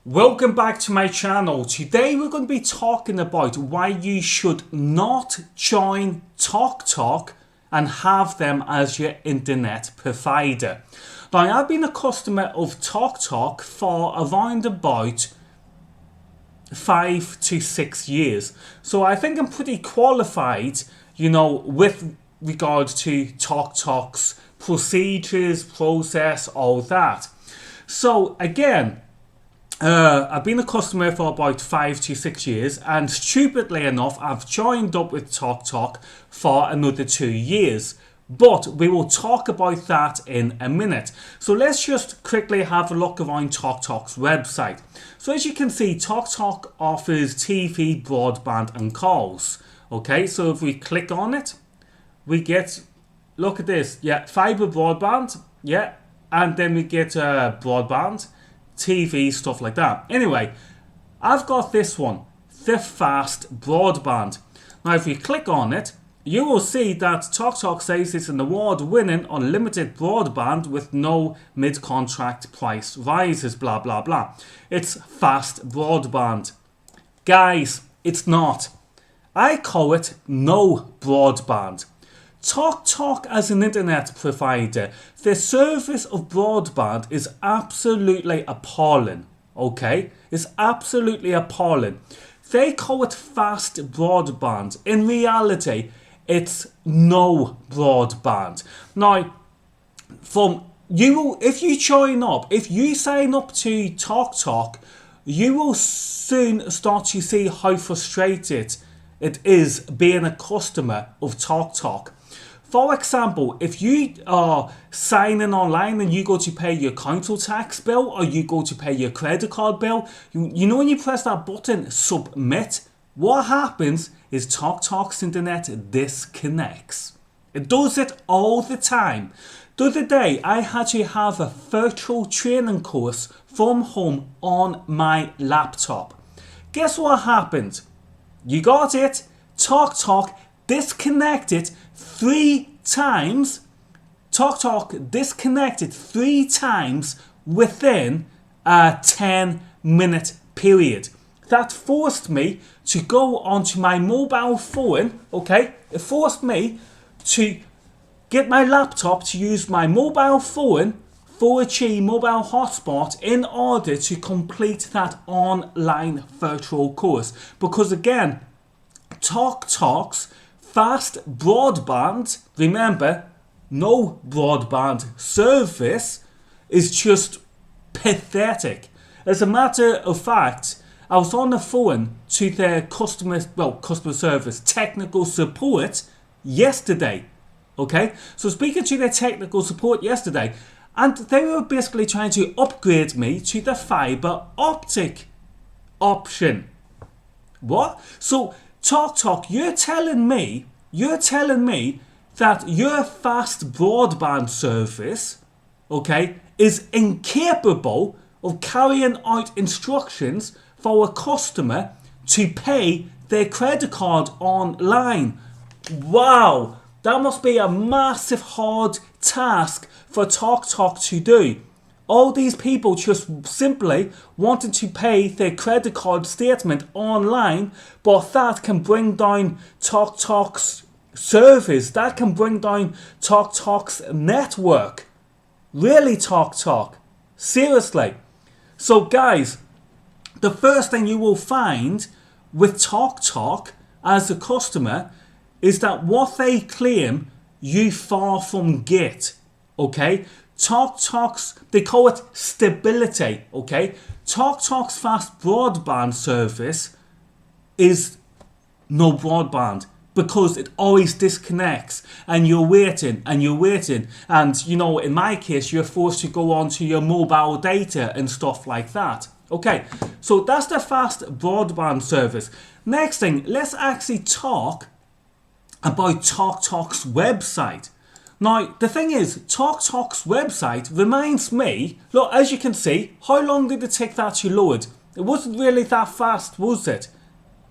Welcome back to my channel. Today we're going to be talking about why you should not join TalkTalk and have them as your internet provider. Now, I've been a customer of TalkTalk for around about 5 to 6 years. So I think I'm pretty qualified, with regard to TalkTalk's procedures, process, all that. So again, I've been a customer for about 5 to 6 years, and stupidly enough, I've joined up with TalkTalk for another 2 years. But we will talk about that in a minute. So let's just quickly have a look around TalkTalk's website. So as you can see, TalkTalk offers TV, broadband and calls. Okay, so if we click on it, we get, look at this, fiber broadband, and then we get broadband, TV, stuff like that. Anyway, I've got this one, the fast broadband. Now if we click on it, you will see that TalkTalk says it's an award-winning unlimited broadband with no mid-contract price rises, blah blah blah. It's fast broadband. Guys, it's not. I call it no broadband. TalkTalk as an internet provider, the service of broadband is absolutely appalling. Okay? It's absolutely appalling. They call it fast broadband. In reality, it's no broadband. Now, if you join up, if you sign up to TalkTalk, you will soon start to see how frustrated it is being a customer of TalkTalk. For example, if you are signing online and you go to pay your council tax bill or you go to pay your credit card bill, you know when you press that button, submit, what happens is TalkTalk's internet disconnects. It does it all the time. The other day, I had to have a virtual training course from home on my laptop. Guess what happened? You got it. TalkTalk disconnected 3 times. TalkTalk disconnected 3 times within a 10-minute period. That forced me to go onto my mobile phone, okay? It forced me to get my laptop to use my mobile phone 4G mobile hotspot in order to complete that online virtual course. Because again, TalkTalk's fast broadband, remember, no broadband service, is just pathetic. As a matter of fact, I was on the phone to their customer service technical support yesterday. Okay, so speaking to their technical support yesterday, and they were basically trying to upgrade me to the fiber optic option. What? So TalkTalk, you're telling me that your fast broadband service, okay, is incapable of carrying out instructions for a customer to pay their credit card online. Wow, that must be a massive hard task for TalkTalk to do. All these people just simply wanting to pay their credit card statement online, but that can bring down TalkTalk's service. That can bring down TalkTalk's network. Really, TalkTalk? Seriously? So guys, the first thing you will find with TalkTalk as a customer is that what they claim you far from get. Okay? TalkTalk's, they call it stability, okay? TalkTalk's fast broadband service is no broadband because it always disconnects and you're waiting and in my case you're forced to go onto your mobile data and stuff like that. Okay, so that's the fast broadband service. Next thing, let's actually talk about TalkTalk's website. Now, the thing is, TalkTalk's website reminds me, look, as you can see, how long did it take that to load? It wasn't really that fast, was it?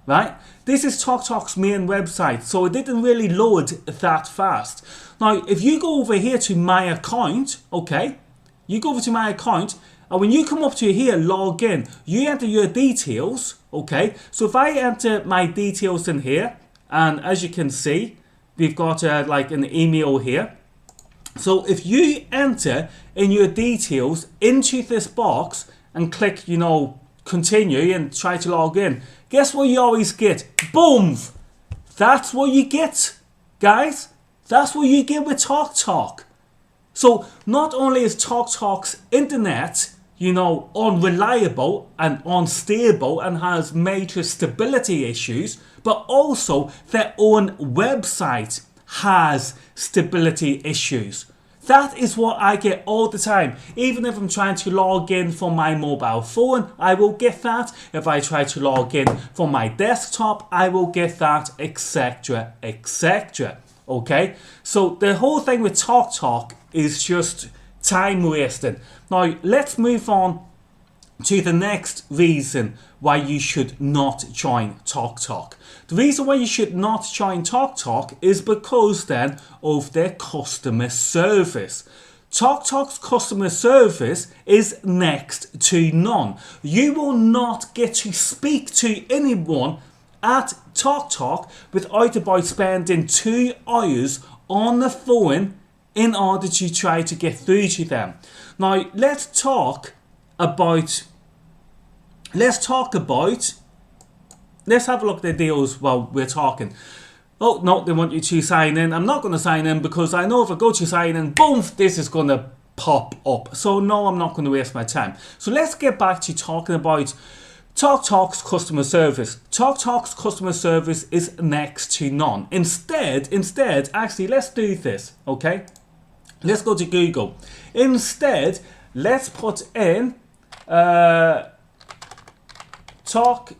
Right? This is TalkTalk's main website, so it didn't really load that fast. Now, if you go over here to my account, okay, you go over to my account, And when you come up to here, log in, you enter your details, okay? So if I enter my details in here, and as you can see, we've got like an email here. So if you enter in your details into this box and click, you know, continue and try to log in, guess what you always get? Boom! That's what you get, guys. That's what you get with TalkTalk. So not only is TalkTalk's internet, you know, unreliable and unstable and has major stability issues, but also their own website has stability issues. That is what I get all the time. Even if I'm trying to log in from my mobile phone, I will get that. If I try to log in from my desktop, I will get that, etc, etc. Okay? So the whole thing with TalkTalk is just time wasting. Now let's move on to the next reason why you should not join TalkTalk. The reason why you should not join TalkTalk is because then of their customer service. TalkTalk's customer service is next to none. You will not get to speak to anyone at TalkTalk without about spending 2 hours on the phone in order to try to get through to them. Now let's have a look at the deals while we're talking. Oh no, they want you to sign in. I'm not going to sign in because I know if I go to sign in, boom, this is going to pop up. So no, I'm not going to waste my time. So let's get back to talking about TalkTalk's customer service. TalkTalk's customer service is next to none. Instead, actually, let's do this, okay? Let's go to Google. Instead, let's put in TalkTalk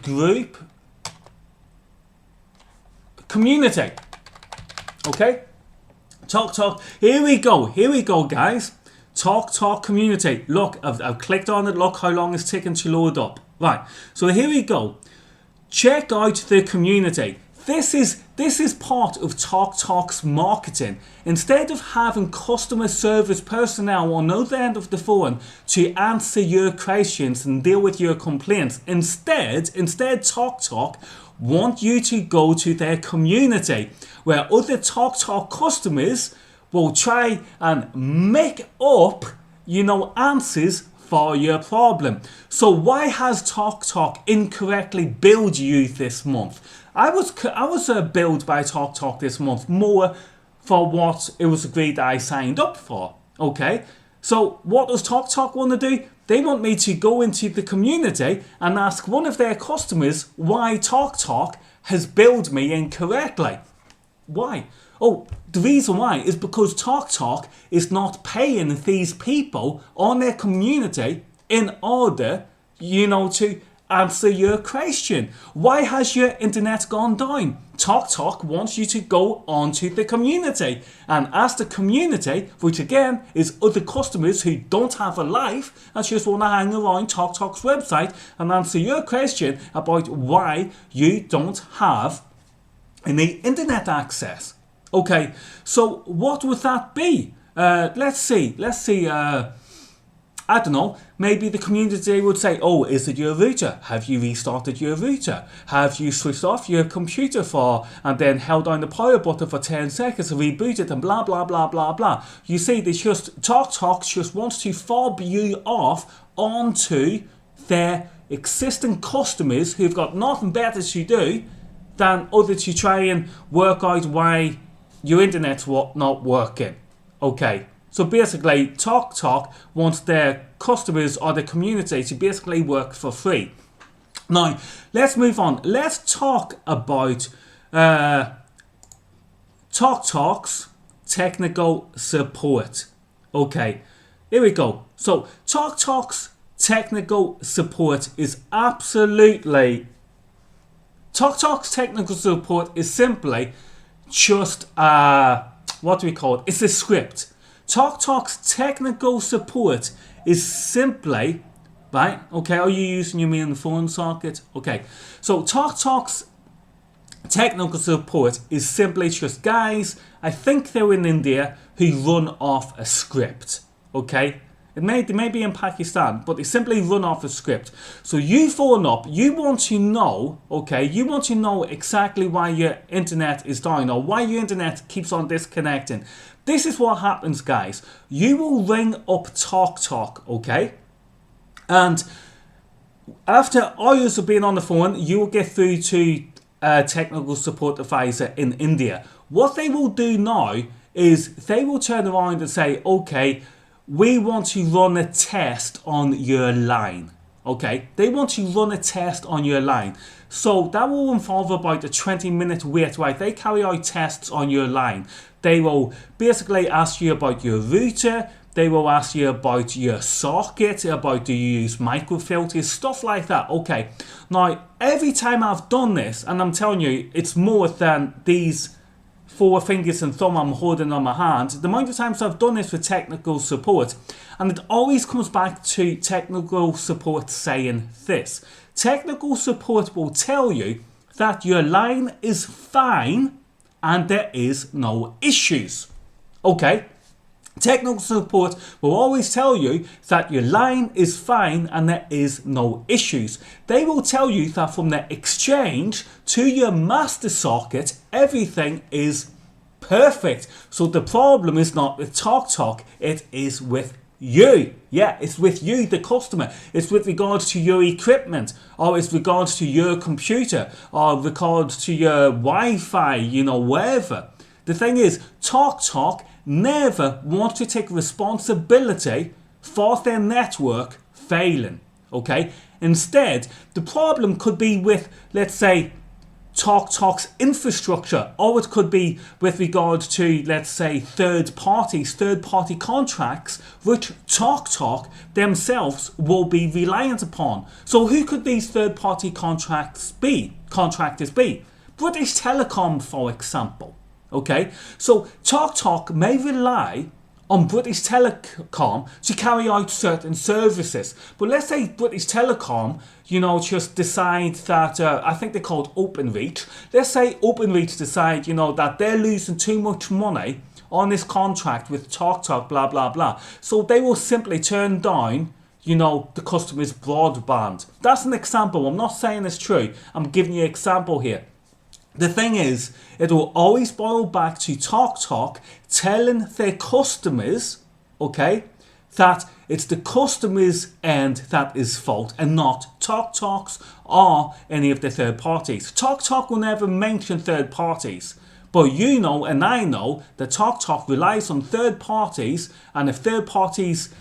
group community. Okay? TalkTalk. Here we go, guys. TalkTalk community. Look, I've clicked on it. Look how long it's taken to load up. Right. So here we go. Check out the community. This is part of TalkTalk's marketing. Instead of having customer service personnel on the other end of the phone to answer your questions and deal with your complaints, instead TalkTalk want you to go to their community where other TalkTalk customers will try and make up, you know, answers for your problem. So why has TalkTalk incorrectly billed you this month? I was billed by TalkTalk this month more for what it was agreed that I signed up for. Okay, so what does TalkTalk want to do? They want me to go into the community and ask one of their customers why TalkTalk has billed me incorrectly. Why? Oh, the reason why is because TalkTalk is not paying these people on their community in order, you know, to answer your question. Why has your internet gone down? TalkTalk wants you to go onto the community and ask the community, which again is other customers who don't have a life and just want to hang around TalkTalk's website and answer your question about why you don't have any internet access. Okay, so what would that be? Let's see. I don't know, maybe the community would say, oh, is it your router? Have you restarted your router? Have you switched off your computer and then held down the power button for 10 seconds and rebooted and blah, blah, blah, blah, blah. You see, TalkTalk just wants to fob you off onto their existing customers who've got nothing better to do than other to try and work out why your internet's not working. Okay. So basically, TalkTalk wants their customers or the community to basically work for free. Now, let's move on. Let's talk about TalkTalk's technical support. Okay, here we go. So, TalkTalk's technical support is absolutely... TalkTalk's technical support is simply just, what do we call it? It's a script. TalkTalk's technical support is simply, right, okay, are you using your main phone socket? Okay, so TalkTalk's technical support is simply just guys, I think they're in India, who run off a script, okay? They may be in Pakistan, but they simply run off a script. So you phone up, you want to know, okay, you want to know exactly why your internet is dying or why your internet keeps on disconnecting. This is what happens, guys. You will ring up TalkTalk, okay? And after hours of being on the phone, you will get through to a technical support advisor in India. What they will do now is they will turn around and say, okay, we want to run a test on your line. Okay, they want to run a test on your line. So that will involve about a 20-minute wait, right? They carry out tests on your line. They will basically ask you about your router. They will ask you about your socket, about do you use microfilters, stuff like that. Okay, now every time I've done this, and I'm telling you, it's more than these 4 fingers and thumb I'm holding on my hand, the amount of times I've done this for technical support, and it always comes back to technical support saying this. Technical support will tell you that your line is fine and there is no issues. Okay? Technical support will always tell you that your line is fine and there is no issues. They will tell you that from the exchange to your master socket, everything is perfect. So the problem is not with TalkTalk, it is with you. Yeah, it's with you, the customer. It's with regards to your equipment, or it's regards to your computer, or regards to your Wi-Fi, you know, wherever. The thing is, TalkTalk never want to take responsibility for their network failing, okay? Instead, the problem could be with, let's say, TalkTalk's infrastructure, or it could be with regard to, let's say, third-party contracts, which TalkTalk themselves will be reliant upon. So who could these third-party contractors be? British Telecom, for example. Okay, so TalkTalk may rely on British Telecom to carry out certain services. But let's say British Telecom, you know, just decide that, I think they're called OpenReach. Let's say OpenReach decide, you know, that they're losing too much money on this contract with TalkTalk, blah, blah, blah. So they will simply turn down, you know, the customer's broadband. That's an example. I'm not saying it's true. I'm giving you an example here. The thing is, it will always boil back to TalkTalk telling their customers, okay, that it's the customer's end that is fault and not TalkTalk's or any of the third parties. TalkTalk will never mention third parties. But you know and I know that TalkTalk relies on third parties, and if third parties,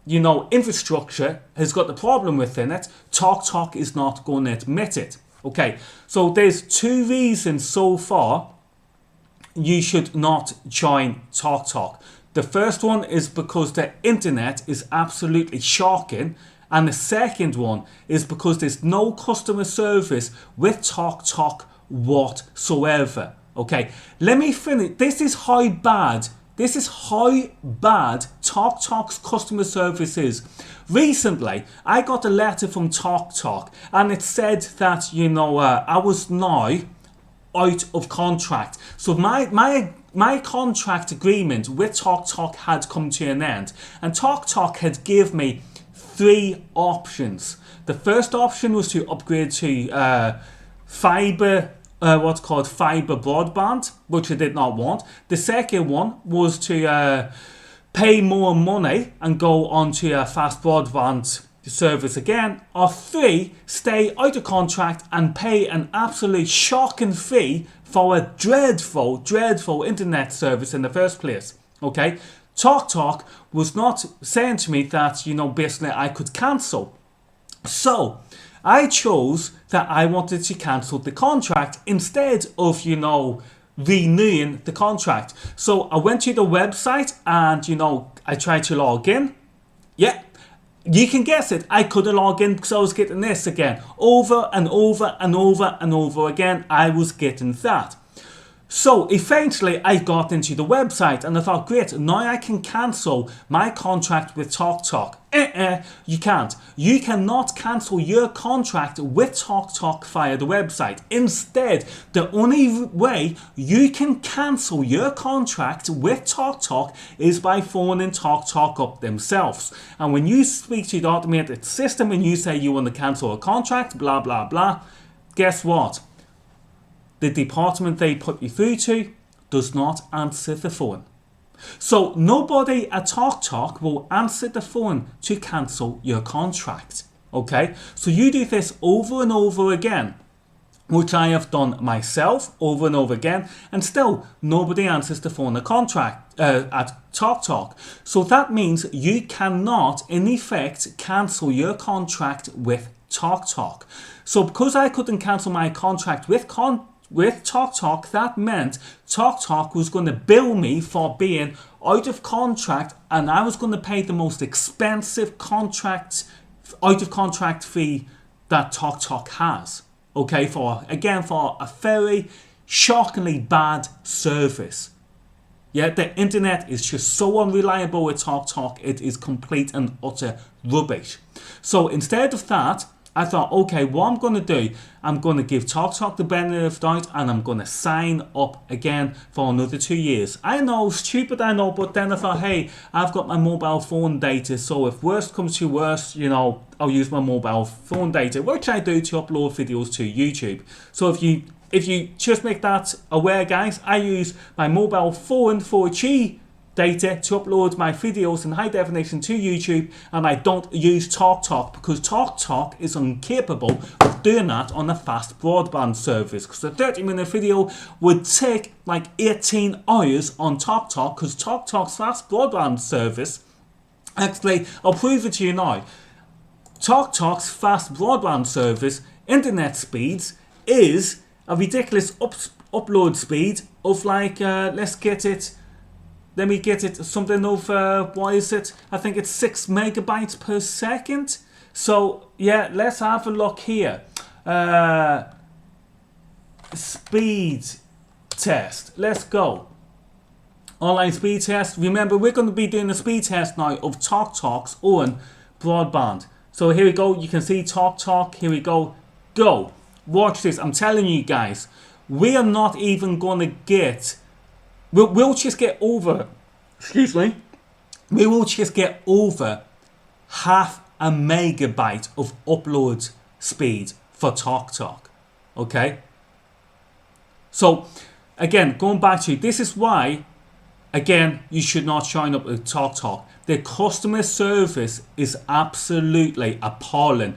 you know, infrastructure has got the problem within it, TalkTalk is not going to admit it. Okay, so there's 2 reasons so far you should not join TalkTalk. The first one is because the internet is absolutely shocking, and the second one is because there's no customer service with TalkTalk whatsoever. Okay, let me finish. This is how bad TalkTalk's customer service is. Recently, I got a letter from TalkTalk, and it said that, you know, I was now out of contract. So my contract agreement with TalkTalk had come to an end, and TalkTalk had give me 3 options. The first option was to upgrade to fiber. What's called fiber broadband, which I did not want. The second one was to pay more money and go onto a fast broadband service again. Or 3, stay out of contract and pay an absolute shocking fee for a dreadful internet service in the first place. Okay, TalkTalk was not saying to me that, you know, basically I could cancel. So I chose that I wanted to cancel the contract instead of, you know, renewing the contract. So I went to the website and, you know, I tried to log in. Yeah, you can guess it. I couldn't log in because I was getting this again. Over and over and over and over again, I was getting that. So eventually I got into the website and I thought, great, now I can cancel my contract with TalkTalk. You can't. You cannot cancel your contract with TalkTalk via the website. Instead, the only way you can cancel your contract with TalkTalk is by phoning TalkTalk up themselves. And when you speak to the automated system and you say you want to cancel a contract, blah, blah, blah, guess what? The department they put you through to does not answer the phone. So nobody at TalkTalk will answer the phone to cancel your contract. Okay, so you do this over and over again, which I have done myself over and over again, and still nobody answers the phone at TalkTalk. So that means you cannot, in effect, cancel your contract with TalkTalk. So because I couldn't cancel my contract with TalkTalk, that meant TalkTalk was going to bill me for being out of contract, and I was going to pay the most expensive out of contract fee that TalkTalk has. Okay, for a very shockingly bad service. Yeah, the internet is just so unreliable with TalkTalk, it is complete and utter rubbish. So instead of that, I thought, okay, what I'm going to do, I'm going to give TalkTalk the benefit of doubt and I'm going to sign up again for another 2 years. I know, stupid, I know, but then I thought, hey, I've got my mobile phone data, so if worst comes to worst, you know, I'll use my mobile phone data, which I do to upload videos to YouTube. So if you just make that aware, guys, I use my mobile phone 4G data to upload my videos in high definition to YouTube, and I don't use TalkTalk because TalkTalk is incapable of doing that on a fast broadband service, because a 30-minute video would take like 18 hours on TalkTalk, because TalkTalk's fast broadband service, actually, I'll prove it to you now, TalkTalk's fast broadband service internet speeds is a ridiculous upload speed of like, let me get it, something over, what is it? I think it's 6 megabytes per second. So, yeah, let's have a look here. Speed test. Let's go. Online speed test. Remember, we're going to be doing a speed test now of TalkTalk's own broadband. So here we go. You can see TalkTalk. Here we go. Go. Watch this. I'm telling you guys, we are not even going to get... We'll just get over, we will just get over 0.5 megabyte of upload speed for TalkTalk. Okay? So, again, going back to this is why, again, you should not sign up with TalkTalk. Their customer service is absolutely appalling.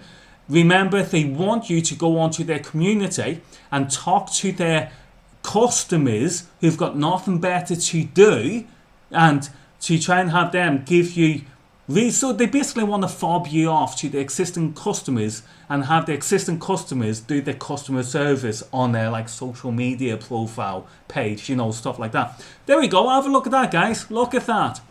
Remember, they want you to go onto their community and talk to their customers who've got nothing better to do, and to try and have them give you so they basically want to fob you off to the existing customers and have the existing customers do their customer service on their like social media profile page, you know, stuff like that. There we go. Have a look at that, guys. Look at that.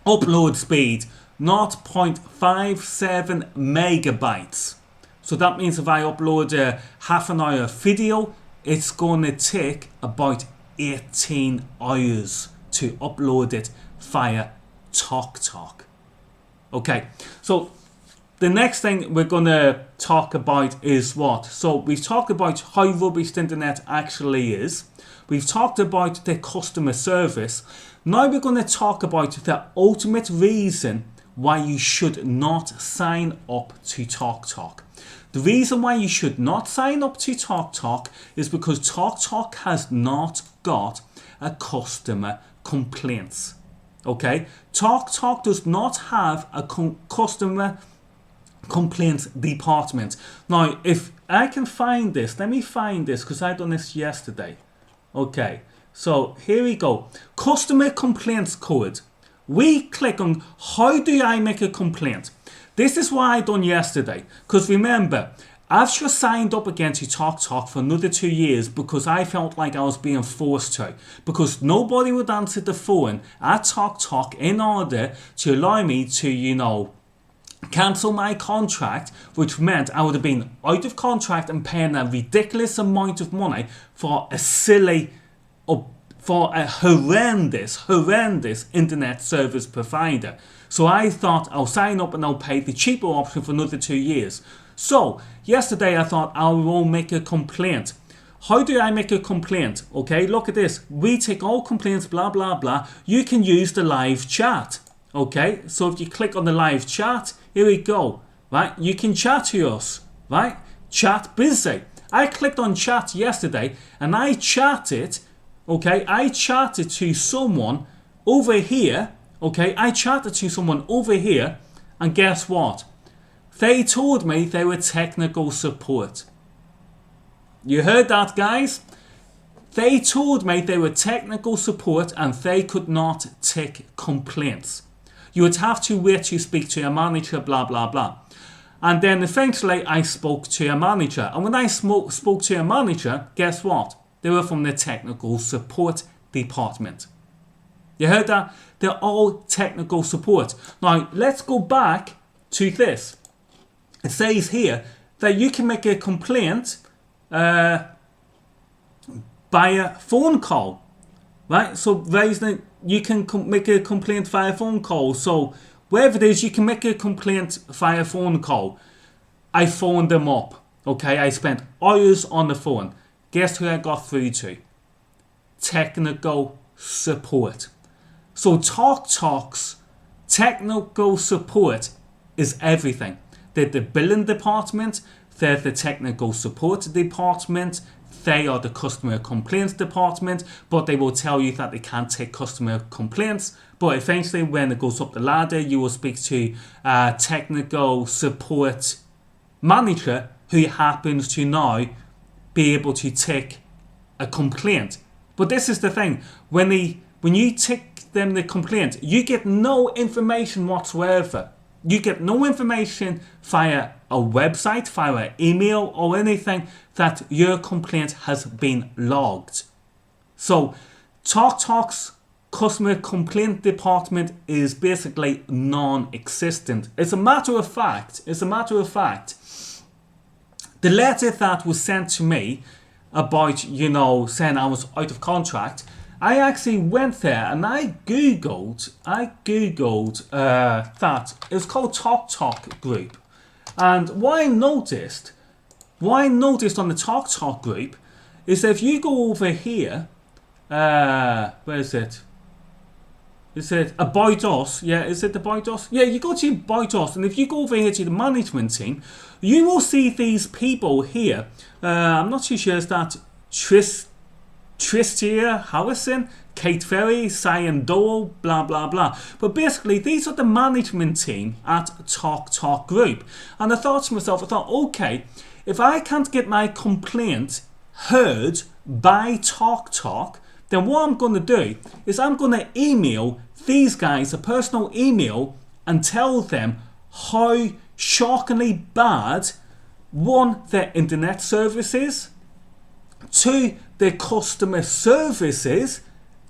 Upload speed 0.57 megabytes. So that means if I upload a half an hour video, it's going to take about 18 hours to upload it via TalkTalk. Okay, so the next thing we're going to talk about is what? So we've talked about how rubbish the internet actually is. We've talked about the customer service. Now we're going to talk about the ultimate reason why you should not sign up to TalkTalk. The reason why you should not sign up to TalkTalk is because TalkTalk has not got a customer complaints. Okay? TalkTalk does not have a customer complaints department. Now, if I can find this, let me find this because I done this yesterday. Okay, so here we go. Customer complaints code. We click on how do I make a complaint? This is what I done yesterday, because remember, I've just signed up again to TalkTalk for another 2 years because I felt like I was being forced to, because nobody would answer the phone at TalkTalk in order to allow me to, you know, cancel my contract, which meant I would have been out of contract and paying a ridiculous amount of money for a silly for a horrendous internet service provider. So I thought I'll sign up and I'll pay the cheaper option for another 2 years. So yesterday I thought I will make a complaint. How do I make a complaint? Okay, look at this. We take all complaints, blah, blah, blah. You can use the live chat. Okay, so if you click on the live chat, here we go. Right, you can chat to us. Right, chat busy. I clicked on chat yesterday and I chatted. Okay, I chatted to someone over here. Okay, I chatted to someone over here, and guess what? They told me they were technical support. You heard that, guys? They told me they were technical support and they could not take complaints. You would have to wait to speak to a manager, blah, blah, blah. And then eventually I spoke to a manager. And when I spoke to a manager, guess what? They were from the technical support department. You heard that? They're all technical support. Now, let's go back to this. It says here that you can make a complaint by a phone call. Right? So, you can make a complaint via phone call. So, wherever it is, you can make a complaint via phone call. I phoned them up. Okay, I spent hours on the phone. Guess who I got through to? Technical support. So TalkTalk's technical support is everything. They're the billing department, they're the technical support department, they are the customer complaints department, but they will tell you that they can't take customer complaints. But eventually when it goes up the ladder, you will speak to a technical support manager who happens to now be able to take a complaint. But this is the thing, when you take them the complaint, you get no information whatsoever. You get no information via a website, via an email or anything that your complaint has been logged. So TalkTalk's customer complaint department is basically non-existent. As a matter of fact, the letter that was sent to me about, saying I was out of contract, I actually went there and I googled that. It was called TalkTalk group. And what I noticed on the TalkTalk group is that if you go over here, where is it? Is it About Us? Yeah, is it About Us? Yeah, you go to About Us, and if you go over here to the management team, you will see these people here. I'm not too sure, is that Tristia Howison, Kate Ferry, Cyan Dole, blah, blah, blah. But basically, these are the management team at TalkTalk Group. And I thought to myself, okay, if I can't get my complaint heard by TalkTalk, then what I'm going to do is I'm going to email these guys a personal email and tell them how shockingly bad, one, their internet service is, two, their customer services,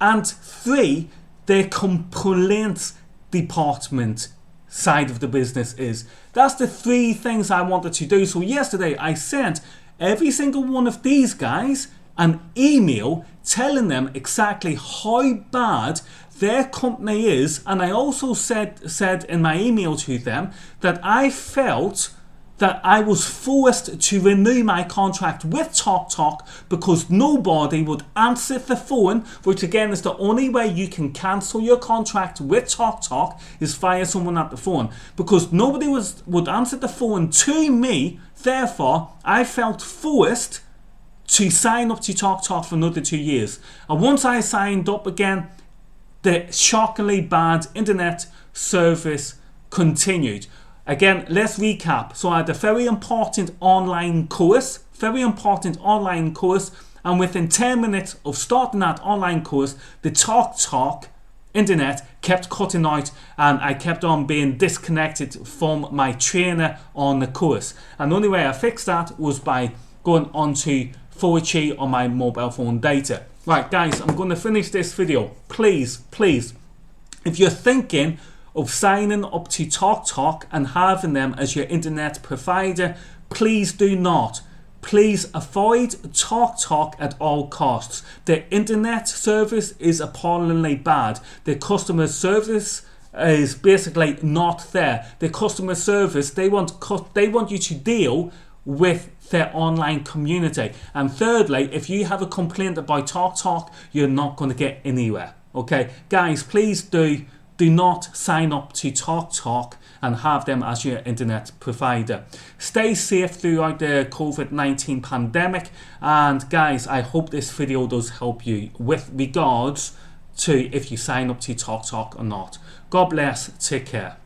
and three, their complaints department side of the business is. That's the three things I wanted to do. So yesterday I sent every single one of these guys an email telling them exactly how bad their company is, and I also said in my email to them that I felt that I was forced to renew my contract with TalkTalk because nobody would answer the phone, which again is the only way you can cancel your contract with TalkTalk is via someone at the phone, because nobody would answer the phone to me. Therefore, I felt forced to sign up to TalkTalk for another 2 years. And once I signed up again, the shockingly bad internet service continued. Again, let's recap. So I had a very important online course, and within 10 minutes of starting that online course, the TalkTalk internet kept cutting out and I kept on being disconnected from my trainer on the course. And the only way I fixed that was by going onto 4G on my mobile phone data. Right, guys, I'm going to finish this video. Please, if you're thinking of signing up to TalkTalk and having them as your internet provider, please do not please avoid TalkTalk at all costs. Their internet service is appallingly bad. Their customer service is basically not there. Their customer service, they want you to deal with their online community. And thirdly, if you have a complaint about TalkTalk, you're not going to get anywhere. Okay, guys, please do not sign up to TalkTalk and have them as your internet provider. Stay safe throughout the COVID-19 pandemic, and guys, I hope this video does help you with regards to if you sign up to TalkTalk or not. God bless, take care.